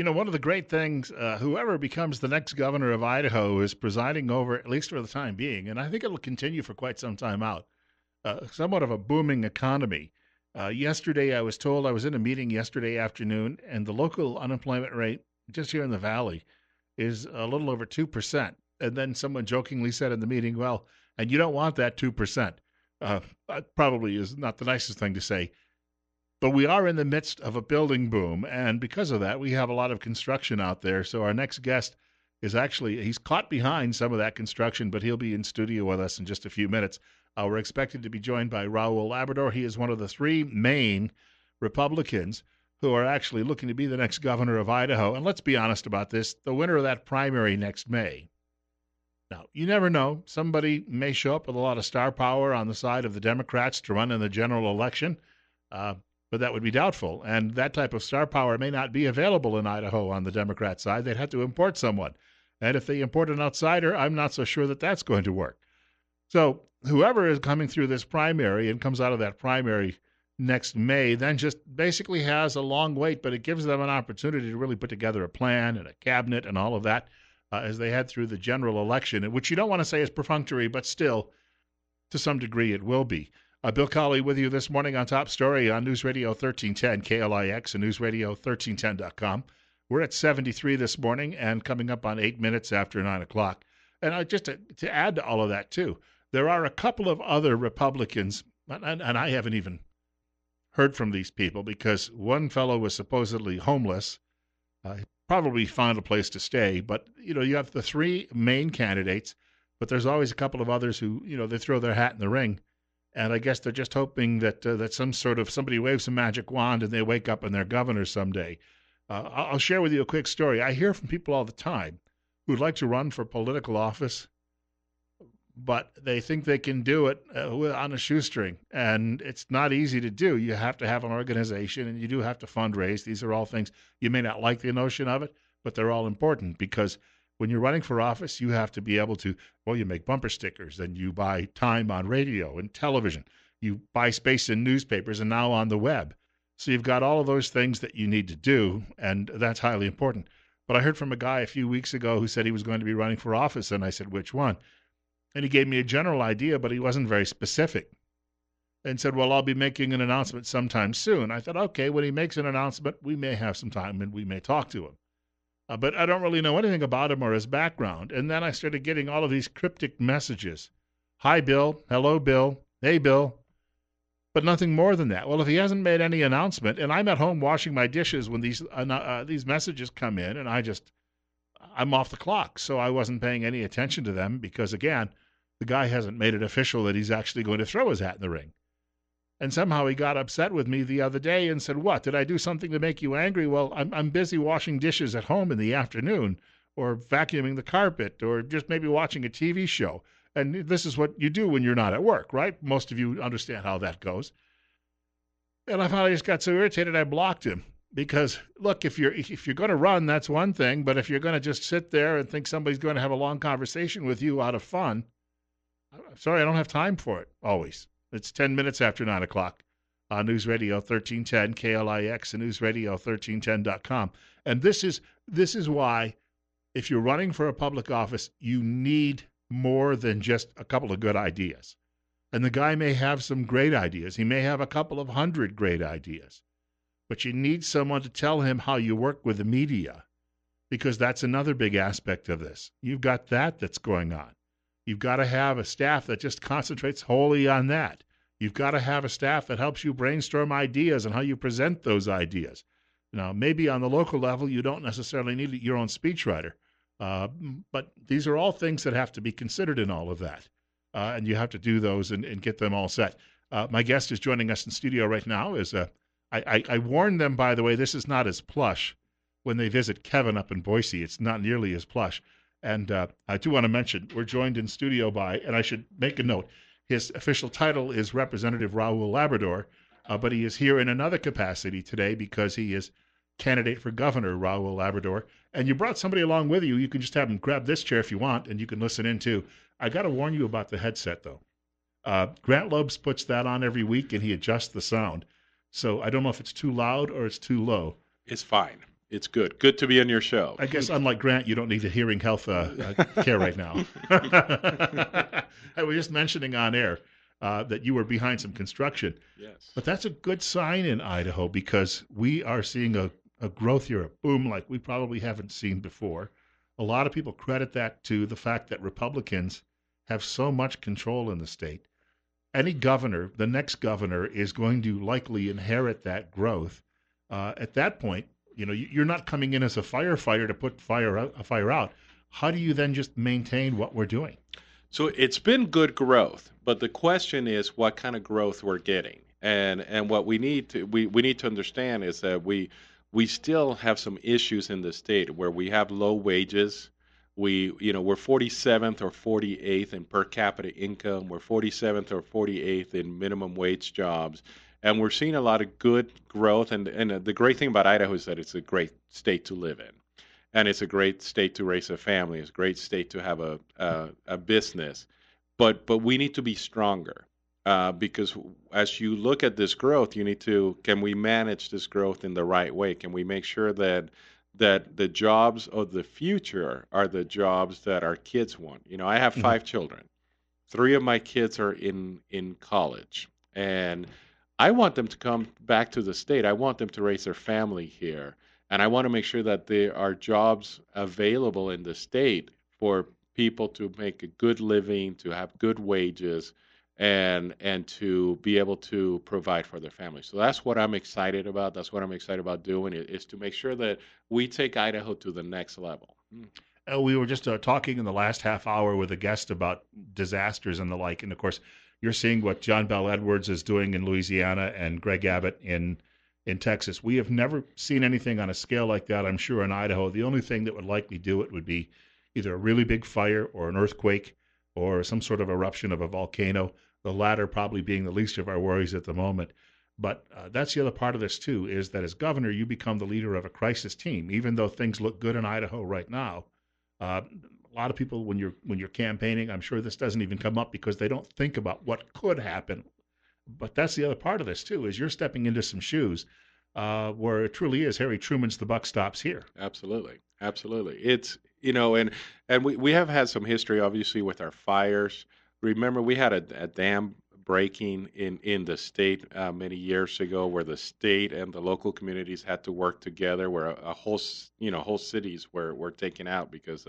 One of the great things, whoever becomes the next governor of Idaho is presiding over, at least for the time being, and I think it'll continue for quite some time out, somewhat of a booming economy. Yesterday, I was told I was in a meeting yesterday afternoon, and the local unemployment rate just here in the valley is a little over 2%. And then someone jokingly said in the meeting, well, and you don't want that 2%. That probably is not the nicest thing to say. But we are in the midst of a building boom, and because of that, we have a lot of construction out there. So our next guest is actually he's caught behind some of that construction, but he'll be in studio with us in just a few minutes. We're expected to be joined by Raul Labrador. He is one of the three main Republicans who are actually looking to be the next governor of Idaho. And let's be honest about this, the winner of that primary next May. Now, you never know. Somebody may show up with a lot of star power on the side of the Democrats to run in the general election. But that would be doubtful. And that type of star power may not be available in Idaho on the Democrat side. They'd have to import someone. And if they import an outsider, I'm not so sure that that's going to work. So whoever is coming through this primary and comes out of that primary next May then just basically has a long wait, but it gives them an opportunity to really put together a plan and a cabinet and all of that as they head through the general election, which you don't want to say is perfunctory, but still, to some degree, it will be. Bill Colley with you this morning on Top Story on News Radio 1310 KLIX and newsradio1310.com. We're at 73 this morning and coming up on 8 minutes after 9 o'clock. And just to add to all of that, too, there are a couple of other Republicans, and I haven't even heard from these people because one fellow was supposedly homeless, probably found a place to stay. But, you have the three main candidates, but there's always a couple of others who, they throw their hat in the ring. And I guess they're just hoping that that somebody waves a magic wand and they wake up and they're governor someday. I'll share with you a quick story. I hear from people all the time who'd like to run for political office, but they think they can do it on a shoestring. And it's not easy to do. You have to have an organization and you do have to fundraise. These are all things you may not like the notion of it, but they're all important because when you're running for office, you have to be able to, you make bumper stickers and you buy time on radio and television. You buy space in newspapers and now on the web. So you've got all of those things that you need to do, and that's highly important. But I heard from a guy a few weeks ago who said he was going to be running for office, and I said, which one? And he gave me a general idea, but he wasn't very specific. And said, well, I'll be making an announcement sometime soon. I thought, okay, when he makes an announcement, we may have some time and we may talk to him. But I don't really know anything about him or his background. And then I started getting all of these cryptic messages. Hi, Bill. Hello, Bill. Hey, Bill. But nothing more than that. Well, if he hasn't made any announcement, and I'm at home washing my dishes when these messages come in, and I'm off the clock. So I wasn't paying any attention to them because, again, the guy hasn't made it official that he's actually going to throw his hat in the ring. And somehow he got upset with me the other day and said, what, did I do something to make you angry? Well, I'm busy washing dishes at home in the afternoon or vacuuming the carpet or just maybe watching a TV show. And this is what you do when you're not at work, right? Most of you understand how that goes. And I finally just got so irritated I blocked him because, look, if you're going to run, that's one thing. But if you're going to just sit there and think somebody's going to have a long conversation with you out of fun, I'm sorry, I don't have time for it always. It's 10 minutes after 9 o'clock on News Radio 1310 KLIX and newsradio1310.com. And this is why, if you're running for a public office, you need more than just a couple of good ideas. And the guy may have some great ideas. He may have a couple of hundred great ideas. But you need someone to tell him how you work with the media, because that's another big aspect of this. You've got that's going on. You've got to have a staff that just concentrates wholly on that. You've got to have a staff that helps you brainstorm ideas and how you present those ideas. Now, maybe on the local level, you don't necessarily need your own speechwriter, but these are all things that have to be considered in all of that, and you have to do those and get them all set. My guest is joining us in studio right now. I warned them, by the way, this is not as plush. When they visit Kevin up in Boise, it's not nearly as plush. And I do want to mention, we're joined in studio by, and I should make a note, his official title is Representative Raul Labrador, but he is here in another capacity today because he is candidate for governor, Raul Labrador. And you brought somebody along with you. You can just have him grab this chair if you want, and you can listen in too. I got to warn you about the headset, though. Grant Lobes puts that on every week, and he adjusts the sound. So I don't know if it's too loud or it's too low. It's fine. It's good. Good to be on your show. I guess unlike Grant, you don't need the hearing health care right now. I was just mentioning on air that you were behind some construction, Yes. but that's a good sign in Idaho because we are seeing a growth here, a boom like we probably haven't seen before. A lot of people credit that to the fact that Republicans have so much control in the state. Any governor, the next governor, is going to likely inherit that growth. At that point, you're not coming in as a firefighter to put a fire out. How do you then just maintain what we're doing? So it's been good growth, but the question is what kind of growth we're getting. And what we need to understand is that we still have some issues in the state where we have low wages. We're 47th or 48th in per capita income. We're 47th or 48th in minimum wage jobs. And we're seeing a lot of good growth. And the great thing about Idaho is that it's a great state to live in, and it's a great state to raise a family. It's a great state to have a business, but we need to be stronger because as you look at this growth, you need to can we manage this growth in the right way? Can we make sure that the jobs of the future are the jobs that our kids want? I have Hmm. 5 children. 3 of my kids are in college, and I want them to come back to the state. I want them to raise their family here, and I want to make sure that there are jobs available in the state for people to make a good living, to have good wages, and to be able to provide for their family. So that's what I'm excited about. That's what I'm excited about doing is to make sure that we take Idaho to the next level. We were just talking in the last half hour with a guest about disasters and the like, and of course, you're seeing what John Bell Edwards is doing in Louisiana and Greg Abbott in Texas. We have never seen anything on a scale like that. I'm sure in Idaho, the only thing that would likely do it would be either a really big fire or an earthquake or some sort of eruption of a volcano. The latter probably being the least of our worries at the moment. But that's the other part of this too, is that as governor, you become the leader of a crisis team. Even though things look good in Idaho right now, a lot of people, when you're campaigning, I'm sure this doesn't even come up because they don't think about what could happen. But that's the other part of this too, is you're stepping into some shoes where it truly is Harry Truman's "the buck stops here." Absolutely, absolutely. It's and we have had some history, obviously, with our fires. Remember, we had a dam breaking in the state many years ago, where the state and the local communities had to work together, where a whole cities were taken out because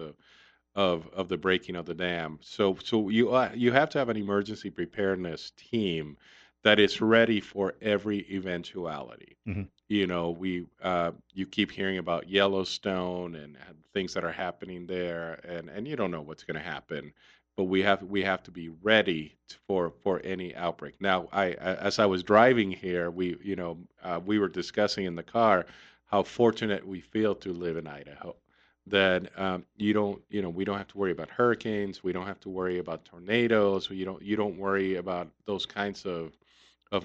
of the breaking of the dam. So you have to have an emergency preparedness team that is ready for every eventuality. Hmm. We you keep hearing about Yellowstone and things that are happening there, and you don't know what's going to happen, but we have to be ready for any outbreak. Now, as I was driving here, we were discussing in the car how fortunate we feel to live in Idaho. That we don't have to worry about hurricanes, we don't have to worry about tornadoes, you don't worry about those kinds of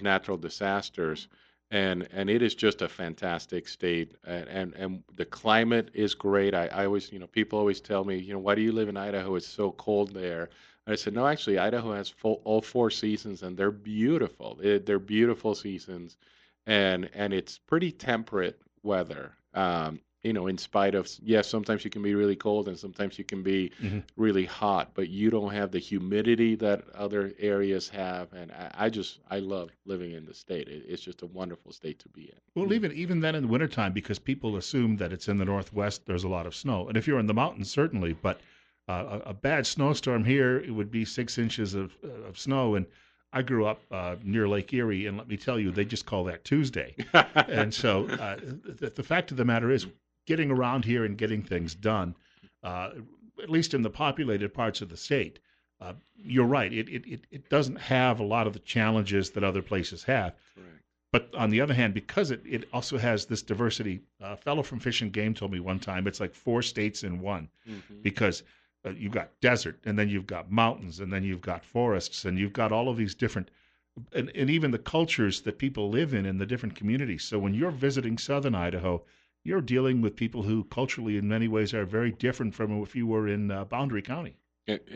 natural disasters, and it is just a fantastic state, and the climate is great. I always, people always tell me, why do you live in Idaho? It's so cold there. I said, no, actually, Idaho has all 4 seasons, and they're beautiful. They're beautiful seasons, and it's pretty temperate weather. In spite of, yes, sometimes you can be really cold and sometimes you can be Hmm. really hot, but you don't have the humidity that other areas have. And I love living in the state. It's just a wonderful state to be in. Well, Mm. even then in the wintertime, because people assume that it's in the Northwest, there's a lot of snow. And if you're in the mountains, certainly, but a bad snowstorm here, it would be 6 inches of snow. And I grew up near Lake Erie, and let me tell you, they just call that Tuesday. And so the fact of the matter is, getting around here and getting things done, uh, at least in the populated parts of the state, you're right. It doesn't have a lot of the challenges that other places have. Correct. But on the other hand, because it also has this diversity, a fellow from Fish and Game told me one time it's like 4 states in one, Hmm. because you've got desert, and then you've got mountains, and then you've got forests, and you've got all of these different, and even the cultures that people live in the different communities. So when you're visiting southern Idaho, you're dealing with people who culturally, in many ways, are very different from if you were in Boundary County.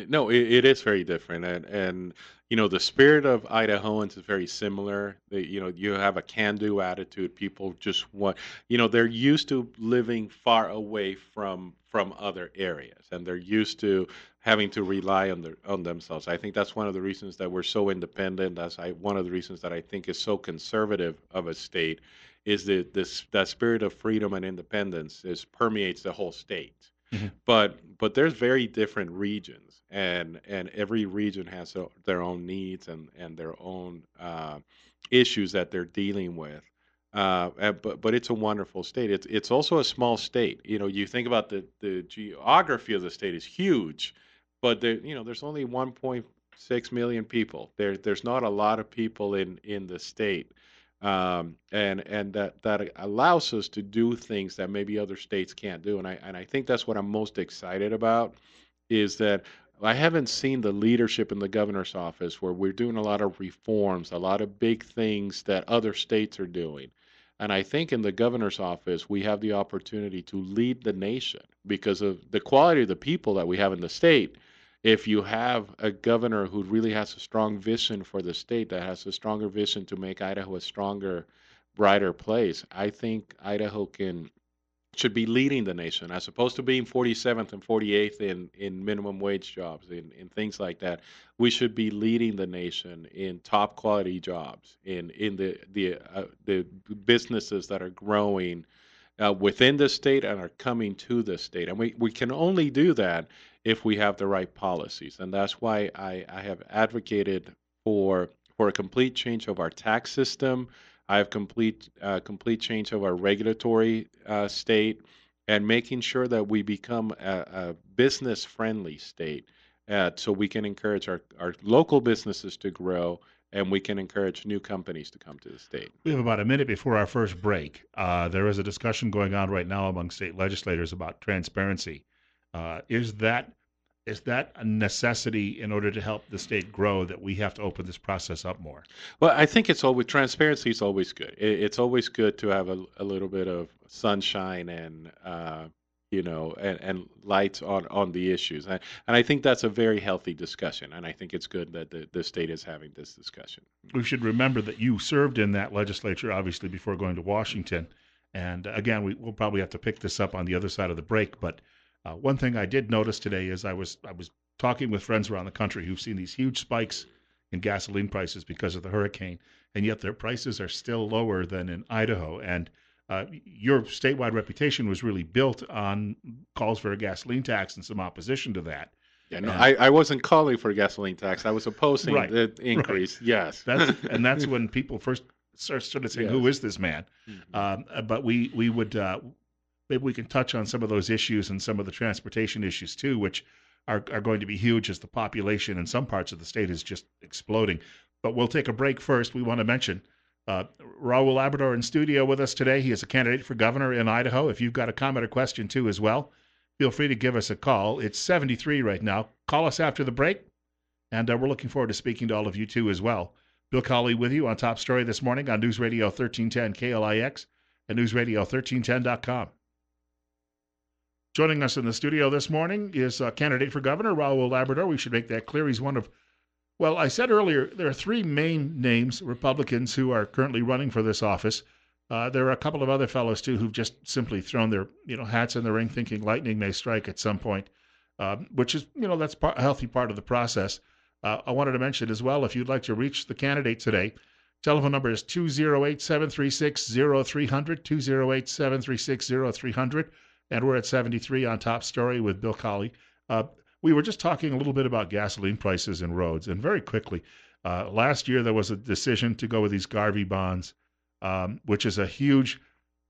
No, it is very different, and the spirit of Idahoans is very similar. You have a can-do attitude. People just want, they're used to living far away from other areas, and they're used to having to rely on themselves. I think that's one of the reasons that we're so independent. One of the reasons that I think is so conservative of a state is that spirit of freedom and independence is permeates the whole state. Mhm. But there's very different regions, and every region has their own needs and their own issues that they're dealing with. But it's a wonderful state. It's also a small state. You think about the geography of the state is huge, but there's only 1.6 million people. There's not a lot of people in the state, and that allows us to do things that maybe other states can't do. And I think that's what I'm most excited about is that I haven't seen the leadership in the governor's office where we're doing a lot of reforms, a lot of big things that other states are doing. And I think in the governor's office, we have the opportunity to lead the nation because of the quality of the people that we have in the state. If you have a governor who really has a strong vision for the state, that has a stronger vision to make Idaho a stronger, brighter place, I think Idaho can should be leading the nation as opposed to being 47th and 48th in minimum wage jobs in things like that. We should be leading the nation in top quality jobs in the businesses that are growing within the state and are coming to the state. And we can only do that if we have the right policies. And that's why I have advocated for for a complete change of our tax system. I have complete change of our regulatory state and making sure that we become a business friendly state so we can encourage our local businesses to grow and we can encourage new companies to come to the state. We have about a minute before our first break. There is a discussion going on right now among state legislators about transparency. Is that a necessity in order to help the state grow that we have to open this process up more? Well, I think it's always transparency is always good. It's always good to have a little bit of sunshine and and lights on the issues. And I think that's a very healthy discussion. And I think it's good that the state is having this discussion. We should remember that you served in that legislature, obviously, before going to Washington. And again, we'll probably have to pick this up on the other side of the break. But one thing I did notice today is I was talking with friends around the country who've seen these huge spikes in gasoline prices because of the hurricane, and yet their prices are still lower than in Idaho. And your statewide reputation was really built on calls for a gasoline tax and some opposition to that. Yeah, no, And I wasn't calling for a gasoline tax. I was opposing right, the right. increase. Yes. That's when people first started saying, "Who Yes. is this man?" Mhm. But we would maybe we can touch on some of those issues and some of the transportation issues too, which are going to be huge as the population in some parts of the state is just exploding. But we'll take a break first. We want to mention uh, Raul Labrador in studio with us today. He is a candidate for governor in Idaho. If you've got a comment or question too as well, feel free to give us a call. It's 73 right now. Call us after the break, and we're looking forward to speaking to all of you too as well. Bill Colley with you on Top Story this morning on News Radio 1310 KLIX and newsradio1310.com. Joining us in the studio this morning is candidate for governor, Raul Labrador. We should make that clear. He's one of, well, I said earlier, there are three main names, Republicans, who are currently running for this office. There are a couple of other fellows, too, who've just simply thrown their hats in the ring thinking lightning may strike at some point, which is, that's a healthy part of the process. I wanted to mention as well, if you'd like to reach the candidate today, telephone number is 208-736-0300, 208-736-0300, and we're at 73 on Top Story with Bill Colley. We were just talking a little bit about gasoline prices and roads, and very quickly, last year there was a decision to go with these Garvey bonds, which is a huge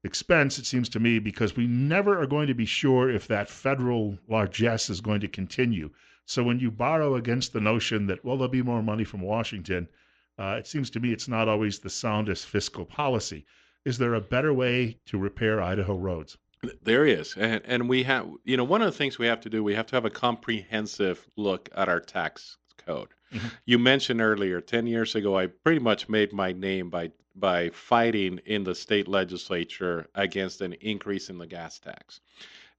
expense, it seems to me, because we never are going to be sure if that federal largesse is going to continue. So when you borrow against the notion that, well, there'll be more money from Washington, it seems to me it's not always the soundest fiscal policy. Is there a better way to repair Idaho roads? There is, and we have, one of the things we have to do, we have to have a comprehensive look at our tax code. Mhm. You mentioned earlier, 10 years ago, I pretty much made my name by fighting in the state legislature against an increase in the gas tax.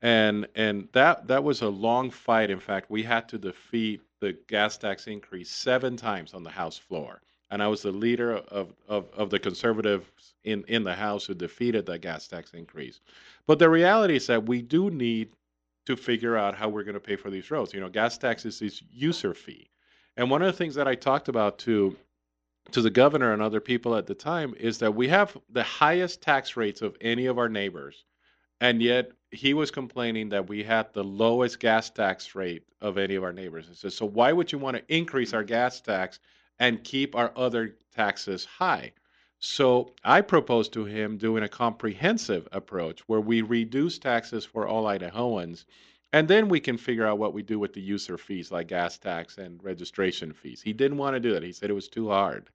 And that was a long fight. In fact, we had to defeat the gas tax increase 7 times on the House floor. And I was the leader of the conservatives in the House who defeated that gas tax increase. But the reality is that we do need to figure out how we're going to pay for these roads. Gas tax is this user fee. And one of the things that I talked about to the governor and other people at the time is that we have the highest tax rates of any of our neighbors, and yet he was complaining that we had the lowest gas tax rate of any of our neighbors. He says, so why would you want to increase our gas tax and keep our other taxes high? So I proposed to him doing a comprehensive approach where we reduce taxes for all Idahoans, and then we can figure out what we do with the user fees like gas tax and registration fees. He didn't want to do that. He said it was too hard.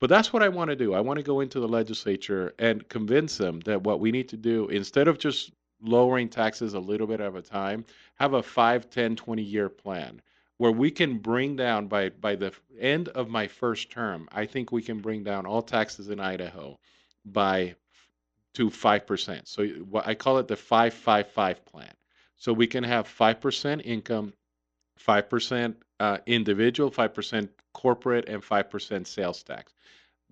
But that's what I want to do. I want to go into the legislature and convince them that what we need to do, instead of just lowering taxes a little bit at a time, have a 5, 10, 20-year plan where we can bring down by the end of my first term, I think we can bring down all taxes in Idaho by to 5%. So what I call it the 555 plan. So we can have 5% income, 5% individual, 5% corporate, and 5% sales tax.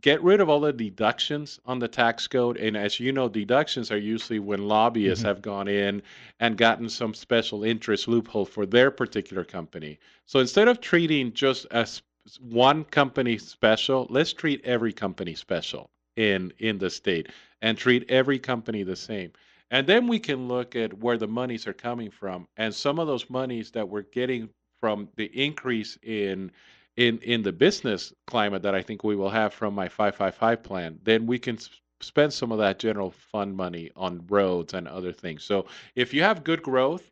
Get rid of all the deductions on the tax code. And as you know, deductions are usually when lobbyists Hmm. have gone in and gotten some special interest loophole for their particular company. So instead of treating just as one company special, let's treat every company special in the state and treat every company the same. And then we can look at where the monies are coming from. And some of those monies that we're getting from the increase in the business climate that I think we will have from my 555 plan, then we can spend some of that general fund money on roads and other things. So if you have good growth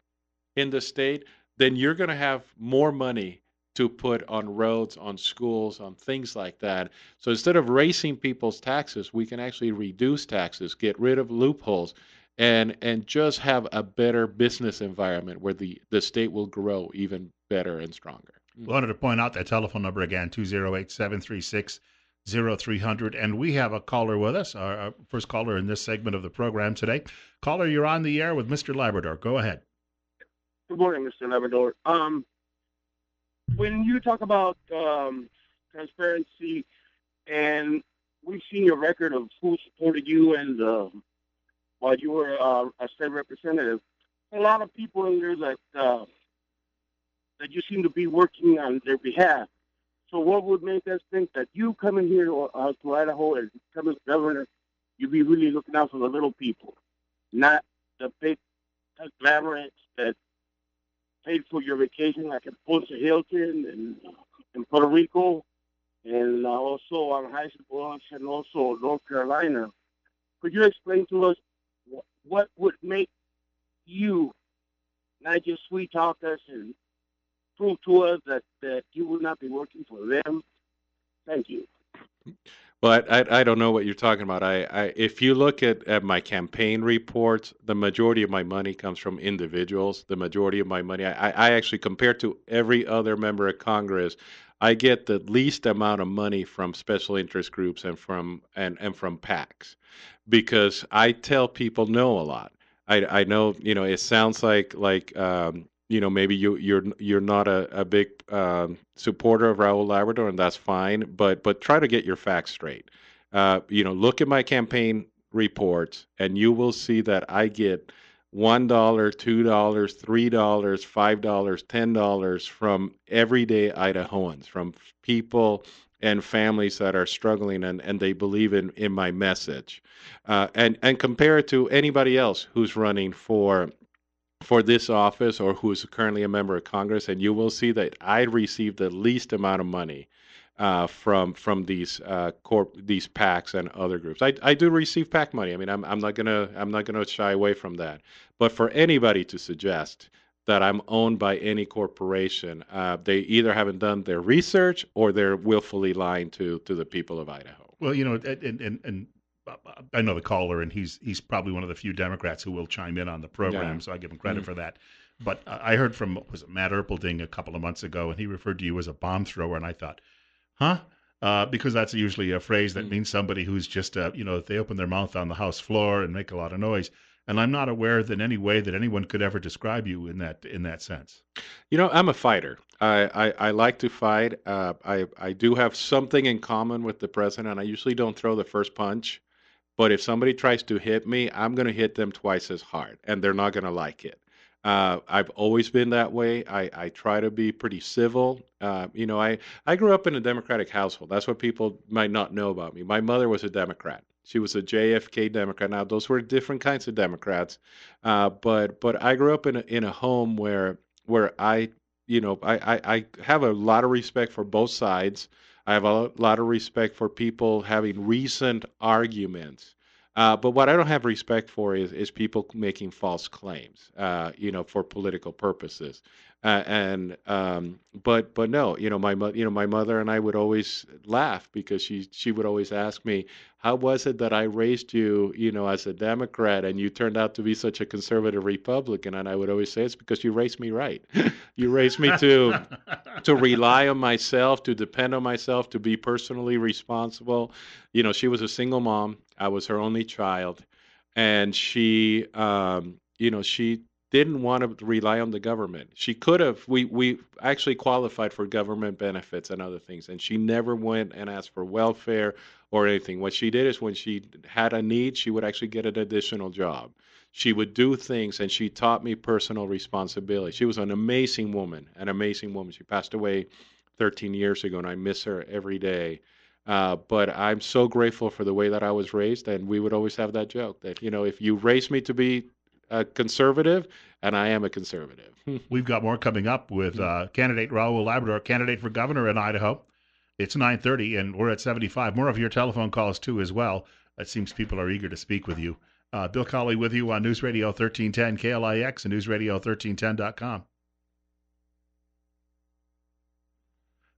in the state, then you're going to have more money to put on roads, on schools, on things like that. So instead of raising people's taxes, we can actually reduce taxes, get rid of loopholes, and just have a better business environment where the state will grow even better and stronger. Wanted to point out that telephone number again, 208-736-0300. And we have a caller with us, our first caller in this segment of the program today. Caller, you're on the air with Mr. Labrador. Go ahead. Good morning, Mr. Labrador. When you talk about transparency, and we've seen your record of who supported you, and while you were a state representative, a lot of people in there that you seem to be working on their behalf. So, what would make us think that you coming here to Idaho and becoming governor, you'd be really looking out for the little people, not the big conglomerates that paid for your vacation, like at Ponce Hilton and in Puerto Rico, and also on High School and also North Carolina. Could you explain to us what would make you not just sweet talk us and prove to us that you will not be working for them? Thank you. Well, I don't know what you're talking about. If you look at my campaign reports, the majority of my money comes from individuals. The majority of my money, I actually, compared to every other member of Congress, I get the least amount of money from special interest groups and from PACs, because I tell people no a lot. I know, it sounds like maybe you're not a big supporter of Raul Labrador, and that's fine. But try to get your facts straight. Look at my campaign reports, and you will see that I get $1, $2, $3, $5, $10 from everyday Idahoans, from people and families that are struggling, and they believe in my message, and compare it to anybody else who's running for this office or who is currently a member of Congress, and you will see that I receive the least amount of money from these PACs and other groups. I do receive PAC money. I mean, I'm not gonna shy away from that. But for anybody to suggest that I'm owned by any corporation, they either haven't done their research or they're willfully lying to the people of Idaho. Well, and I know the caller, and he's probably one of the few Democrats who will chime in on the Yeah. program, so I give him credit Mm. for that. But I heard from, was it Matt Erpelding a couple of months ago, and he referred to you as a bomb thrower, and I thought, huh? because that's usually a phrase that Mm. means somebody who's just, they open their mouth on the house floor and make a lot of noise. And I'm not aware that any way that anyone could ever describe you in that sense. I'm a fighter. I like to fight. I do have something in common with the president. I usually don't throw the first punch. But if somebody tries to hit me, I'm going to hit them twice as hard, and they're not going to like it. I've always been that way. I try to be pretty civil. I grew up in a Democratic household. That's what people might not know about me. My mother was a Democrat. She was a JFK Democrat. Now, those were different kinds of Democrats, but I grew up in a home where I have a lot of respect for both sides. I have a lot of respect for people having recent arguments. But what I don't have respect for is people making false claims, for political purposes. But no, my mother and I would always laugh because she would always ask me, how was it that I raised you, as a Democrat and you turned out to be such a conservative Republican? And I would always say, it's because you raised me right. You raised me to rely on myself, to depend on myself, to be personally responsible. She was a single mom. I was her only child, and she didn't want to rely on the government. She could have. We actually qualified for government benefits and other things, and she never went and asked for welfare or anything. What she did is when she had a need, she would actually get an additional job. She would do things, and she taught me personal responsibility. She was an amazing woman, an amazing woman. She passed away 13 years ago, and I miss her every day. But I'm so grateful for the way that I was raised, and we would always have that joke that, if you raised me to be a conservative, and I am a conservative. We've got more coming up with candidate Raul Labrador, candidate for governor in Idaho. It's 9:30, and we're at 75. More of your telephone calls, too, as well. It seems people are eager to speak with you. Bill Colley with you on News Radio 1310 KLIX and newsradio1310.com.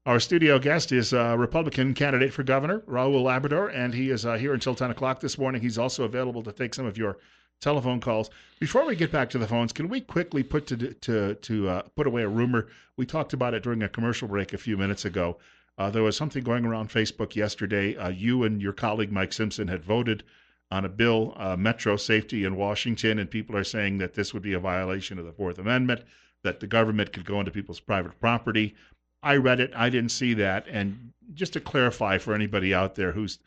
Our studio guest is Republican candidate for governor, Raul Labrador, and he is here until 10 o'clock this morning. He's also available to take some of your telephone calls. Before we get back to the phones, can we quickly put put away a rumor? We talked about it during a commercial break a few minutes ago. There was something going around Facebook yesterday. You and your colleague Mike Simpson had voted on a bill, Metro Safety in Washington, and people are saying that this would be a violation of the Fourth Amendment, that the government could go into people's private property. I read it. I didn't see that. And just to clarify for anybody out there who's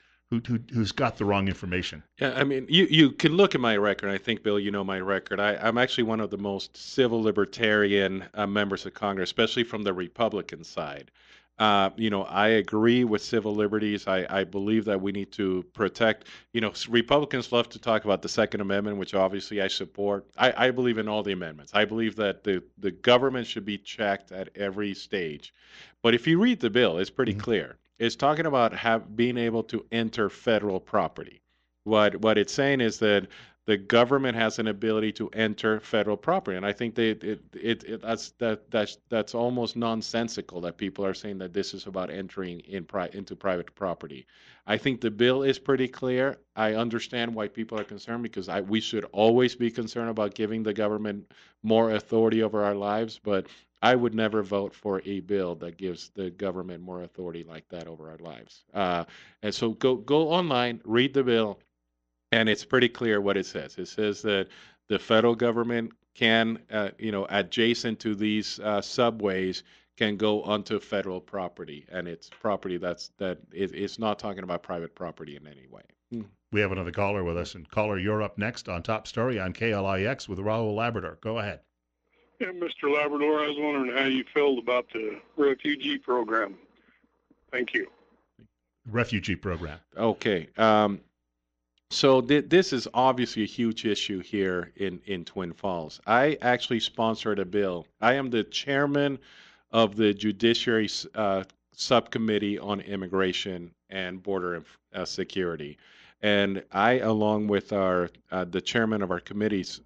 got the wrong information. Yeah, I mean, you can look at my record. I think, Bill, you know my record. I'm actually one of the most civil libertarian members of Congress, especially from the Republican side. I agree with civil liberties. I believe that we need to protect. Republicans love to talk about the Second Amendment, which obviously I support. I believe in all the amendments. I believe that the government should be checked at every stage. But if you read the bill, it's pretty clear. It's talking about being able to enter federal property. What it's saying is that the government has an ability to enter federal property, and I think that's almost nonsensical that people are saying that this is about entering into private property. I think the bill is pretty clear. I understand why people are concerned because we should always be concerned about giving the government more authority over our lives, but I would never vote for a bill that gives the government more authority like that over our lives. And so go online, read the bill, and it's pretty clear what it says. It says that the federal government can, adjacent to these subways, can go onto federal property, and it's property it's not talking about private property in any way. We have another caller with us, and caller, you're up next on Top Story on KLIX with Raul Labrador. Go ahead. Yeah, Mr. Labrador, I was wondering how you felt about the refugee program. Thank you. Refugee program. Okay. So this is obviously a huge issue here in Twin Falls. I actually sponsored a bill. I am the chairman of the Judiciary Subcommittee on Immigration and Border Security. And I, along with the chairman of our committees,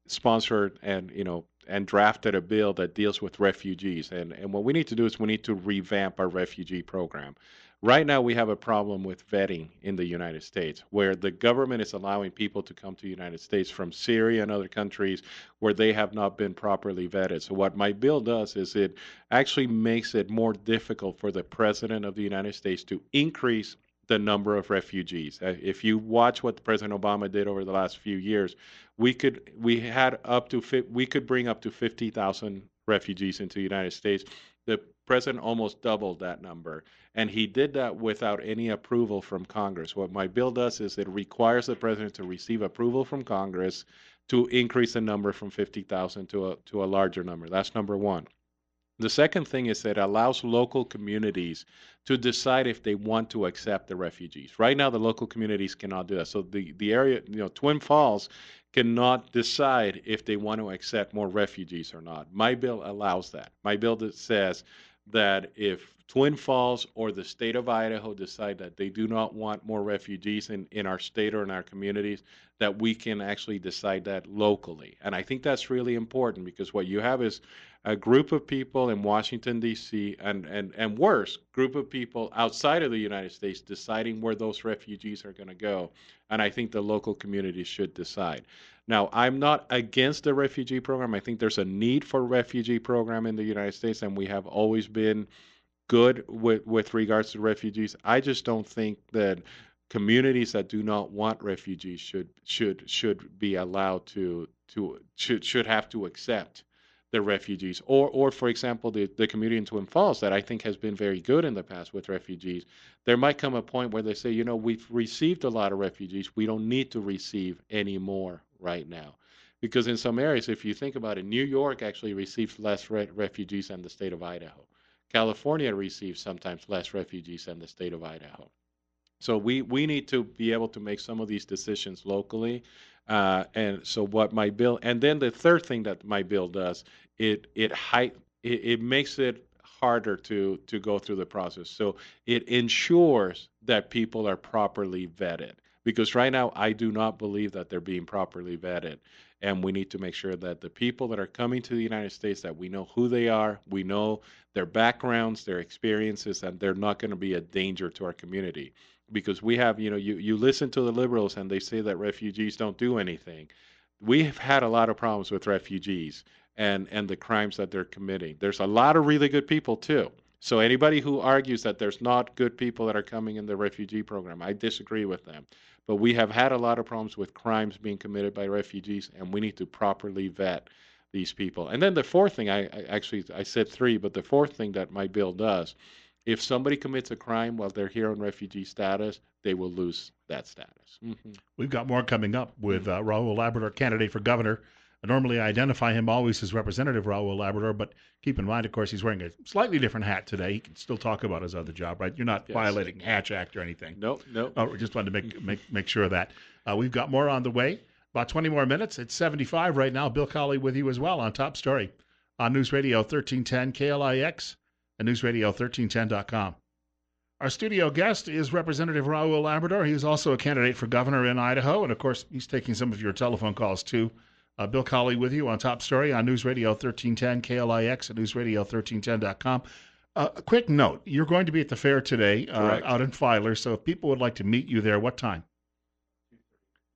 sponsored and drafted a bill that deals with refugees. And what we need to do is we need to revamp our refugee program. Right now, we have a problem with vetting in the United States, where the government is allowing people to come to the United States from Syria and other countries where they have not been properly vetted. So, what my bill does is it actually makes it more difficult for the president of the United States to increase the number of refugees. If you watch what President Obama did over the last few years, we could bring up to 50,000 refugees into the United States. The president almost doubled that number, and he did that without any approval from Congress. What my bill does is it requires the president to receive approval from Congress to increase the number from 50,000 to a larger number. That's number one. The second thing is that it allows local communities to decide if they want to accept the refugees. Right now, the local communities cannot do that. So the area, Twin Falls, cannot decide if they want to accept more refugees or not. My bill allows that. My bill that says that if Twin Falls or the state of Idaho decide that they do not want more refugees in our state or in our communities, that we can actually decide that locally. And I think that's really important, because what you have is a group of people in Washington, D.C., and worse, group of people outside of the United States deciding where those refugees are going to go. And I think the local communities should decide. Now, I'm not against the refugee program. I think there's a need for a refugee program in the United States, and we have always been good with regards to refugees. I just don't think that communities that do not want refugees should be allowed should have to accept the refugees, or for example, the community in Twin Falls that I think has been very good in the past with refugees. There might come a point where they say, we've received a lot of refugees. We don't need to receive any more right now. Because in some areas, if you think about it, New York actually receives less refugees than the state of Idaho. California receives sometimes less refugees than the state of Idaho. So we need to be able to make some of these decisions locally. And so what my bill, and then the third thing that my bill does, it makes it harder to go through the process. So it ensures that people are properly vetted. Because right now, I do not believe that they're being properly vetted. And we need to make sure that the people that are coming to the United States, that we know who they are, we know their backgrounds, their experiences, and they're not going to be a danger to our community. Because we have, you listen to the liberals and they say that refugees don't do anything. We have had a lot of problems with refugees and the crimes that they're committing. There's a lot of really good people too. So anybody who argues that there's not good people that are coming in the refugee program, I disagree with them. But we have had a lot of problems with crimes being committed by refugees, and we need to properly vet these people. And then the fourth thing, I said three, but the fourth thing that my bill does, if somebody commits a crime while they're here on refugee status, they will lose that status. Mm-hmm. We've got more coming up with Raul Labrador, candidate for governor. I normally identify him always as Representative Raul Labrador, but keep in mind, of course, he's wearing a slightly different hat today. He can still talk about his other job, right? You're not violating Hatch Act or anything. Nope. We just wanted to make sure of that. We've got more on the way. About 20 more minutes. It's 75 right now. Bill Colley with you as well on Top Story on News Radio 1310 KLIX and newsradio1310.com. Our studio guest is Representative Raul Labrador. He's also a candidate for governor in Idaho, and of course, he's taking some of your telephone calls too. Bill Colley with you on Top Story on News Radio 1310 KLIX and newsradio1310.com. A quick note, you're going to be at the fair today out in Filer, so if people would like to meet you there, what time?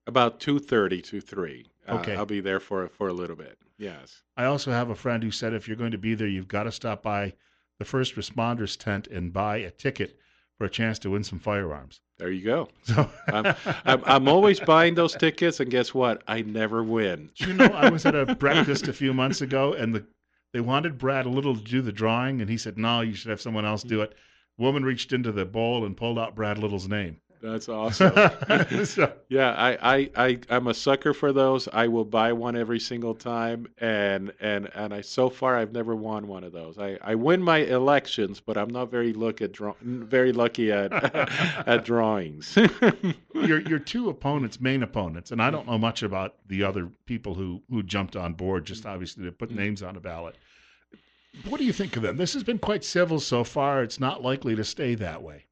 About 2:30 to 3. Okay. I'll be there for a little bit. Yes. I also have a friend who said if you're going to be there, you've got to stop by the first responders tent and buy a ticket for a chance to win some firearms. There you go. So I'm always buying those tickets, and guess what? I never win. I was at a breakfast a few months ago, and they wanted Brad a little to do the drawing, and he said, no, you should have someone else do it. Woman reached into the bowl and pulled out Brad Little's name. That's awesome. Yeah, I'm a sucker for those. I will buy one every single time, and so far I've never won one of those. I win my elections, but I'm not very lucky at at drawings. Your two main opponents, and I don't know much about the other people who jumped on board, just obviously to put names on a ballot. What do you think of them? This has been quite civil so far. It's not likely to stay that way.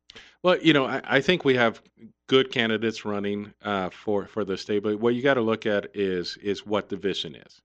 Well, I think we have good candidates running for the state, but what you got to look at is what the vision is.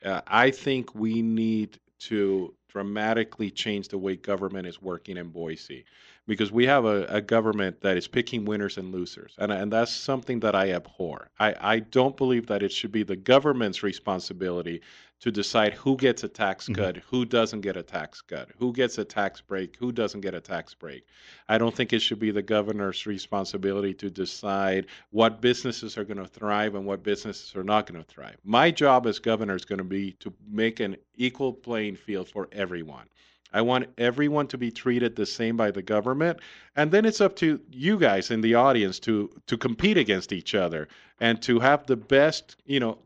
I think we need to dramatically change the way government is working in Boise, because we have a government that is picking winners and losers, and that's something that I abhor. I don't believe that it should be the government's responsibility to decide who gets a tax Hmm. cut, who doesn't get a tax cut, who gets a tax break, who doesn't get a tax break. I don't think it should be the governor's responsibility to decide what businesses are going to thrive and what businesses are not going to thrive. My job as governor is going to be to make an equal playing field for everyone. I want everyone to be treated the same by the government, and then it's up to you guys in the audience to compete against each other and to have the best,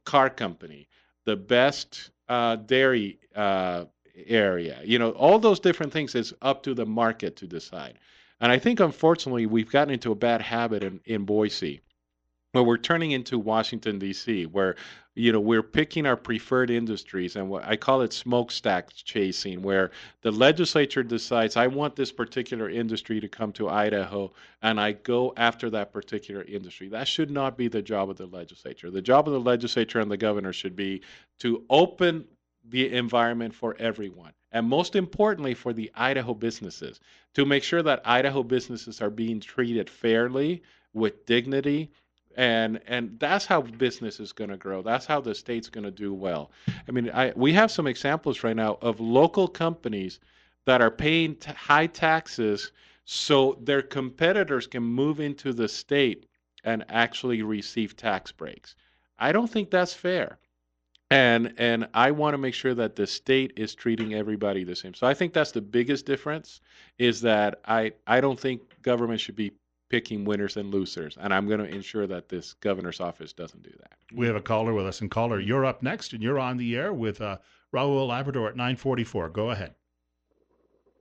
car company, the best dairy area. All those different things is up to the market to decide. And I think, unfortunately, we've gotten into a bad habit in Boise where we're turning into Washington D.C., where we're picking our preferred industries, and what I call it smokestack chasing, where the legislature decides I want this particular industry to come to Idaho, and I go after that particular industry. That should not be the job of the legislature. The job of the legislature and the governor should be to open the environment for everyone. And most importantly, for the Idaho businesses, to make sure that Idaho businesses are being treated fairly, with dignity, and that's how business is going to grow. That's how the state's going to do well. I mean, we have some examples right now of local companies that are paying high taxes so their competitors can move into the state and actually receive tax breaks. I don't think that's fair. And I want to make sure that the state is treating everybody the same. So I think that's the biggest difference, is that I don't think government should be picking winners and losers, and I'm going to ensure that this governor's office doesn't do that. We have a caller with us, and caller, you're up next, and you're on the air with Raul Labrador at 944. Go ahead.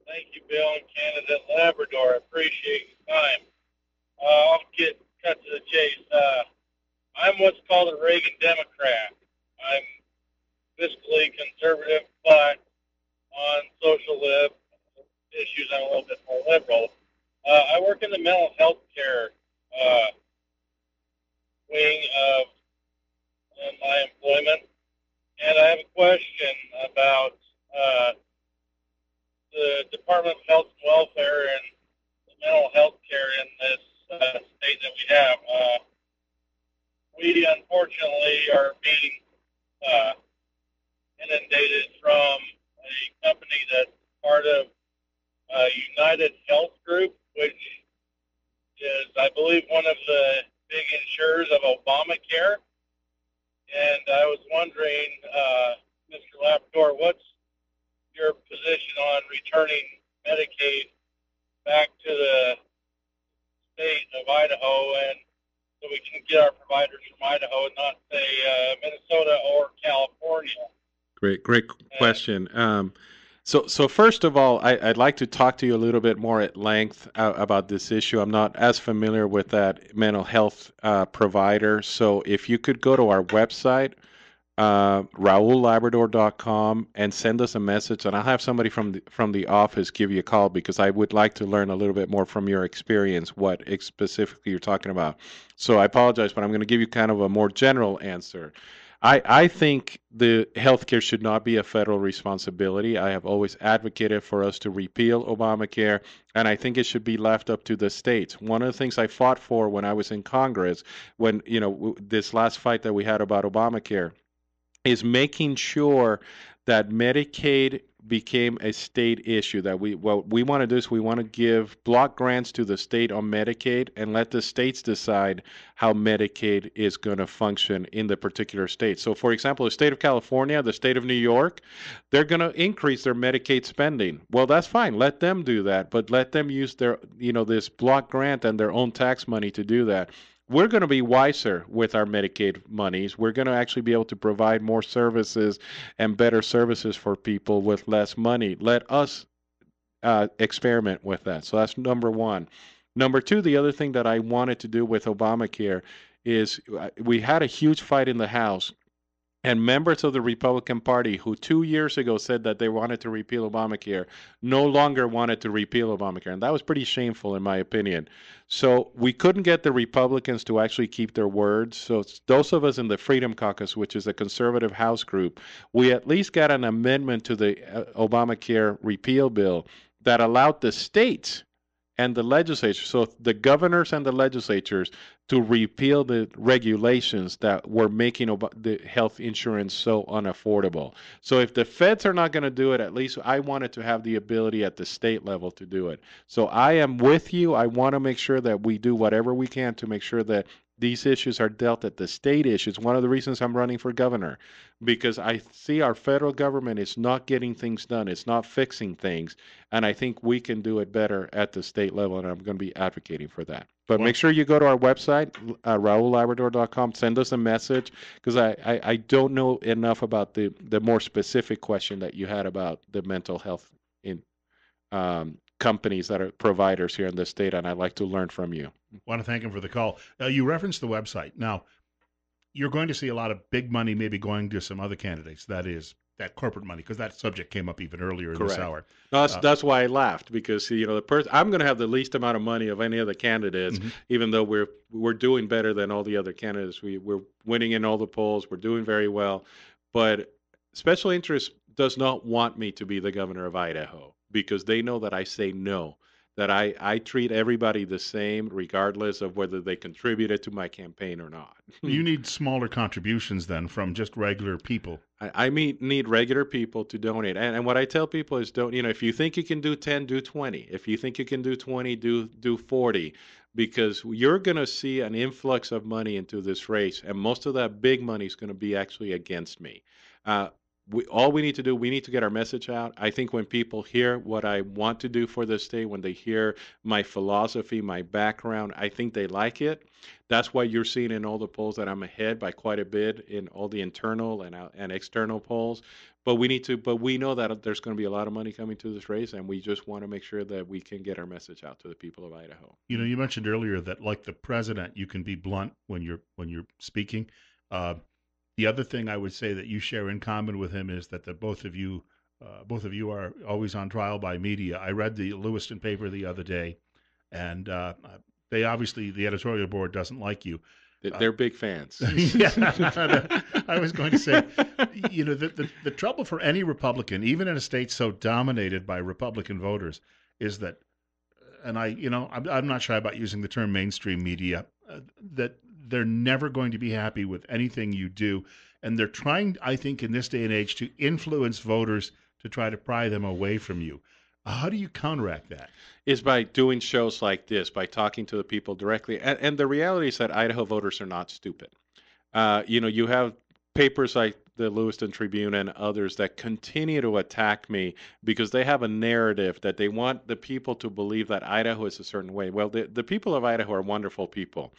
Thank you, Bill and candidate Labrador. I appreciate your time. I'll get cut to the chase. I'm what's called a Reagan Democrat. I'm fiscally conservative, but on social issues, I'm a little bit more liberal. I work in the mental health care wing of my employment, and I have a question about the Department of Health and Welfare and the mental health care in this state that we have. We unfortunately are being inundated from a company that's part of United Health Group, which is, I believe, one of the big insurers of Obamacare. And I was wondering, Mr. Labrador, what's your position on returning Medicaid back to the state of Idaho, and so we can get our providers from Idaho and not, say, Minnesota or California? Great question. So first of all, I'd like to talk to you a little bit more at length about this issue. I'm not as familiar with that mental health provider. So if you could go to our website, raullabrador.com, and send us a message, and I'll have somebody from the office give you a call, because I would like to learn a little bit more from your experience what specifically you're talking about. So I apologize, but I'm going to give you kind of a more general answer. I think the healthcare should not be a federal responsibility. I have always advocated for us to repeal Obamacare, and I think it should be left up to the states. One of the things I fought for when I was in Congress, when this last fight that we had about Obamacare, is making sure that Medicaid became a state issue. That what we want to do is we want to give block grants to the state on Medicaid and let the states decide how Medicaid is going to function in the particular state. So, for example, the state of California, the state of New York, they're going to increase their Medicaid spending. Well, that's fine. Let them do that, but let them use their, this block grant and their own tax money to do that. We're going to be wiser with our Medicaid monies. We're going to actually be able to provide more services and better services for people with less money. Let us experiment with that. So that's number one. Number two, the other thing that I wanted to do with Obamacare is we had a huge fight in the House, and members of the Republican Party who 2 years ago said that they wanted to repeal Obamacare no longer wanted to repeal Obamacare. And that was pretty shameful, in my opinion. So we couldn't get the Republicans to actually keep their words. So those of us in the Freedom Caucus, which is a conservative House group, we at least got an amendment to the Obamacare repeal bill that allowed the states and the legislature, so the governors and the legislatures, to repeal the regulations that were making the health insurance so unaffordable. So if the feds are not going to do it, at least I wanted to have the ability at the state level to do it. So I am with you. I want to make sure that we do whatever we can to make sure that these issues are dealt at the state issues. One of the reasons I'm running for governor, because I see our federal government is not getting things done. It's not fixing things. And I think we can do it better at the state level, and I'm going to be advocating for that. But Well, make sure you go to our website, RaulLabrador.com. Send us a message, because I don't know enough about the more specific question that you had about the mental health in companies that are providers here in the state, and I'd like to learn from you. want to thank him for the call. You referenced the website. Now, you're going to see a lot of big money maybe going to some other candidates. That is, that corporate money, because that subject came up even earlier in this Correct. hour. No, that's why I laughed, because I'm going to have the least amount of money of any other candidates, even though we're doing better than all the other candidates. We're winning in all the polls. We're doing very well, but special interest does not want me to be the governor of Idaho, because they know that I say no. That I treat everybody the same, regardless of whether they contributed to my campaign or not. You need smaller contributions then from just regular people. I need regular people to donate. And what I tell people is, if you think you can do 10, do 20. If you think you can do 20, do 40, because you're going to see an influx of money into this race, and most of that big money is going to be actually against me. All we need to do, we need to get our message out. I think when people hear what I want to do for the state, when they hear my philosophy, my background, I think they like it. That's why you're seeing in all the polls that I'm ahead by quite a bit in all the internal and external polls. But we know that there's going to be a lot of money coming to this race, and we just want to make sure that we can get our message out to the people of Idaho. You mentioned earlier that, like the president, you can be blunt when you're speaking. The other thing I would say that you share in common with him is that both of you are always on trial by media. I read the Lewiston paper the other day, and they obviously, the editorial board doesn't like you. They're big fans. Yeah, I was going to say, the trouble for any Republican, even in a state so dominated by Republican voters, is that, and I'm not shy about using the term mainstream media, that they're never going to be happy with anything you do. And they're trying, I think, in this day and age, to influence voters to try to pry them away from you. How do you counteract that? Is by doing shows like this, by talking to the people directly. And the reality is that Idaho voters are not stupid. You have papers like the Lewiston Tribune and others that continue to attack me because they have a narrative that they want the people to believe that Idaho is a certain way. Well, the people of Idaho are wonderful people.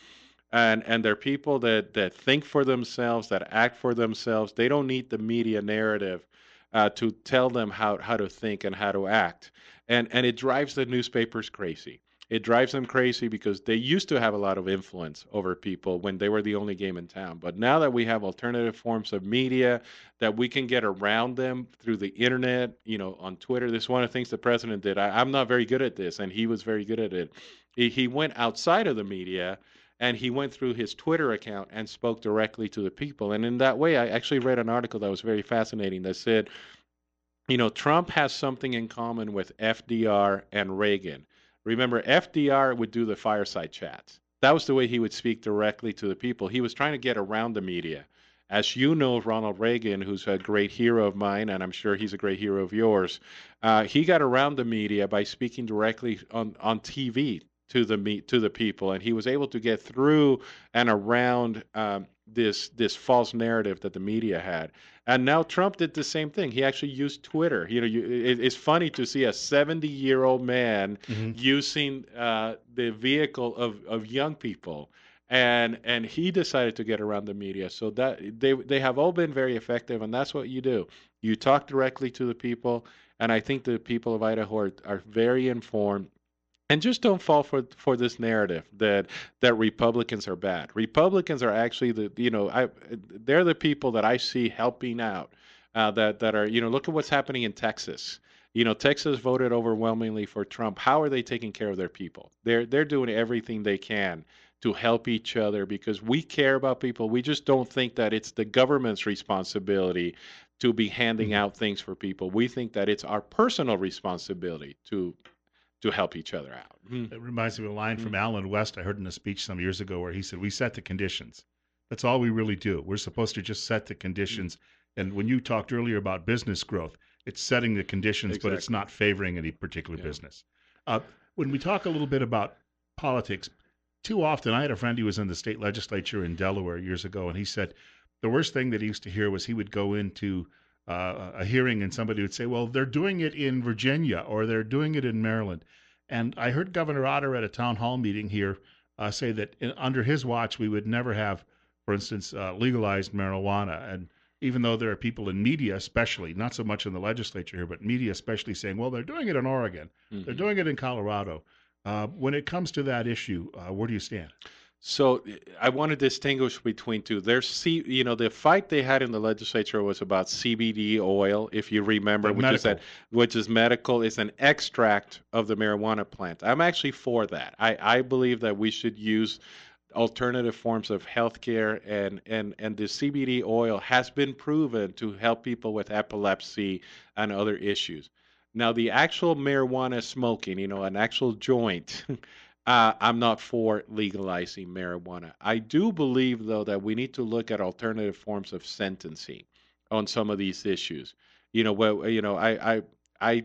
And they're people that think for themselves, that act for themselves. They don't need the media narrative to tell them how to think and how to act. And it drives the newspapers crazy. It drives them crazy because they used to have a lot of influence over people when they were the only game in town. But now that we have alternative forms of media, that we can get around them through the internet, on Twitter. This is one of the things the president did. I'm not very good at this, and he was very good at it. He went outside of the media, and he went through his Twitter account and spoke directly to the people. And in that way, I actually read an article that was very fascinating that said, Trump has something in common with FDR and Reagan. Remember, FDR would do the fireside chats. That was the way he would speak directly to the people. He was trying to get around the media. As you know, Ronald Reagan, who's a great hero of mine, and I'm sure he's a great hero of yours, he got around the media by speaking directly on TV to the people, and he was able to get through and around this false narrative that the media had. And now Trump did the same thing. He actually used Twitter. It's funny to see a 70-year-old man using the vehicle of young people, and he decided to get around the media. So that they have all been very effective, and that's what you do. You talk directly to the people, and I think the people of Idaho are very informed. And just don't fall for this narrative that Republicans are bad. Republicans are actually they're the people that I see helping out. That are look at what's happening in Texas. Texas voted overwhelmingly for Trump. How are they taking care of their people? They're doing everything they can to help each other because we care about people. We just don't think that it's the government's responsibility to be handing out things for people. We think that it's our personal responsibility to to help each other out. It reminds me of a line from Mm. Alan West I heard in a speech some years ago where he said, "We set the conditions. That's all we really do. We're supposed to just set the Mm. conditions." And when you talked earlier about business growth, it's setting the conditions, but it's Exactly. not favoring any particular Yeah. business. When we talk a little bit about politics, too often, I had a friend who was in the state legislature in Delaware years ago, and he said the worst thing that he used to hear was he would go into a hearing and somebody would say, "Well, they're doing it in Virginia or they're doing it in Maryland." And I heard Governor Otter at a town hall meeting here say that under his watch, we would never have, for instance, legalized marijuana. And even though there are people in media, especially, not so much in the legislature here, but media especially saying, well, they're doing it in Oregon, they're Hmm. doing it in Colorado. When it comes to that issue, where do you stand? So I want to distinguish between two. The fight they had in the legislature was about CBD oil, if you remember, The medical. which is medical. It's an extract of the marijuana plant. I'm actually for that. I believe that we should use alternative forms of healthcare, and the CBD oil has been proven to help people with epilepsy and other issues. Now, the actual marijuana smoking, an actual joint, I'm not for legalizing marijuana. I do believe, though, that we need to look at alternative forms of sentencing on some of these issues. I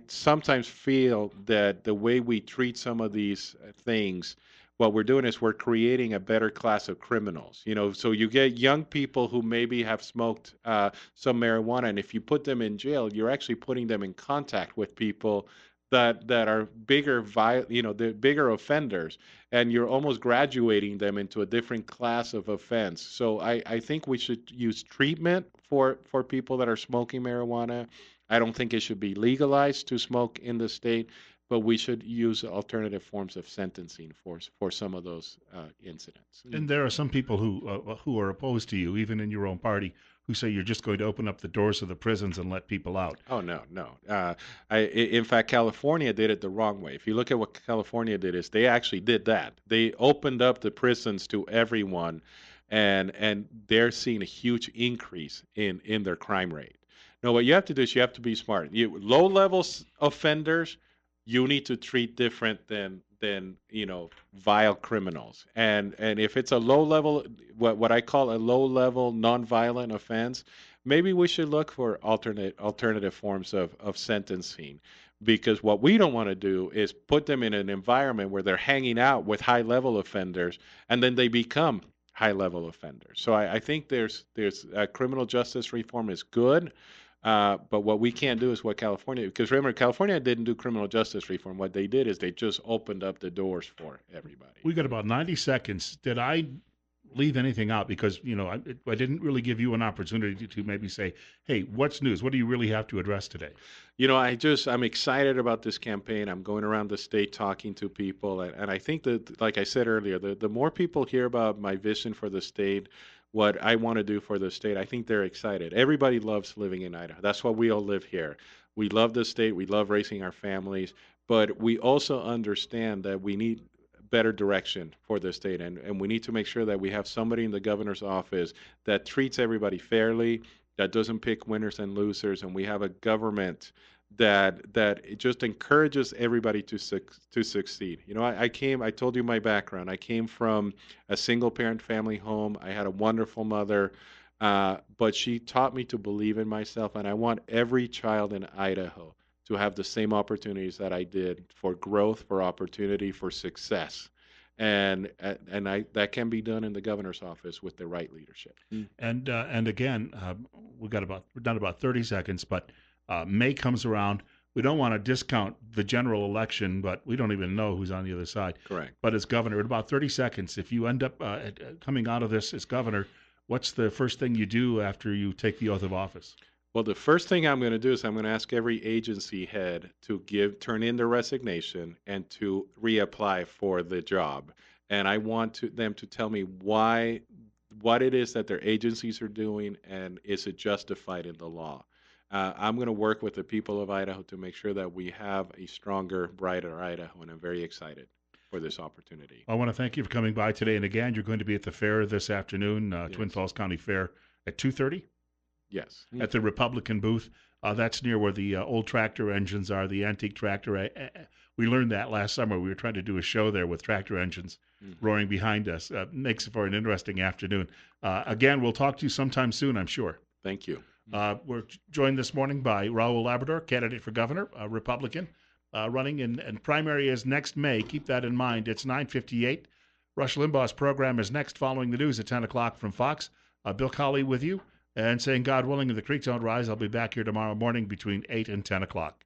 sometimes feel that the way we treat some of these things, what we're doing is we're creating a better class of criminals. So you get young people who maybe have smoked some marijuana, and if you put them in jail, you're actually putting them in contact with people that are the bigger offenders, and you're almost graduating them into a different class of offense. So I think we should use treatment for people that are smoking marijuana. I don't think it should be legalized to smoke in the state, but we should use alternative forms of sentencing for some of those incidents. And there are some people who are opposed to you, even in your own party, who say you're just going to open up the doors of the prisons and let people out. Oh, no, no. In fact, California did it the wrong way. If you look at what California did, is they actually did that. They opened up the prisons to everyone, and they're seeing a huge increase in their crime rate. No, what you have to do is you have to be smart. Low level offenders, you need to treat different than vile criminals. And if it's a low level, what I call a low level nonviolent offense, maybe we should look for alternative forms of sentencing, because what we don't want to do is put them in an environment where they're hanging out with high level offenders, and then they become high level offenders. So I think there's criminal justice reform is good. But what we can't do is what California, because remember, California didn't do criminal justice reform. What they did is they just opened up the doors for everybody. We got about 90 seconds. Did I leave anything out? Because, I didn't really give you an opportunity to maybe say, hey, what's news? What do you really have to address today? I'm excited about this campaign. I'm going around the state talking to people. And I think that, like I said earlier, the more people hear about my vision for the state, what I want to do for the state, I think they're excited. Everybody loves living in Idaho. That's why we all live here. We love the state. We love raising our families. But we also understand that we need better direction for the state. And we need to make sure that we have somebody in the governor's office that treats everybody fairly, that doesn't pick winners and losers, and we have a government that it just encourages everybody to succeed. I told you my background. I came from a single parent family home. I had a wonderful mother, but she taught me to believe in myself, and I want every child in Idaho to have the same opportunities that I did for growth, for opportunity, for success. And that can be done in the governor's office with the right leadership. And again, we're done about 30 seconds, but May comes around. We don't want to discount the general election, but we don't even know who's on the other side. Correct. But as governor, in about 30 seconds, if you end up coming out of this as governor, what's the first thing you do after you take the oath of office? Well, the first thing I'm going to do is I'm going to ask every agency head to turn in their resignation and to reapply for the job. And I want them to tell me what it is that their agencies are doing, and is it justified in the law. I'm going to work with the people of Idaho to make sure that we have a stronger, brighter Idaho, and I'm very excited for this opportunity. I want to thank you for coming by today. And again, you're going to be at the fair this afternoon, Yes. Twin Falls County Fair at 2:30. Yes. at the Republican booth. That's near where the old tractor engines are, the antique tractor. We learned that last summer. We were trying to do a show there with tractor engines roaring behind us. Makes for an interesting afternoon. Again, we'll talk to you sometime soon, I'm sure. Thank you. We're joined this morning by Raul Labrador, candidate for governor, Republican, running and primary is next May. Keep that in mind. It's 9:58. Rush Limbaugh's program is next following the news at 10 o'clock from Fox. Bill Colley with you and saying, God willing, if the creek don't rise, I'll be back here tomorrow morning between 8 and 10 o'clock.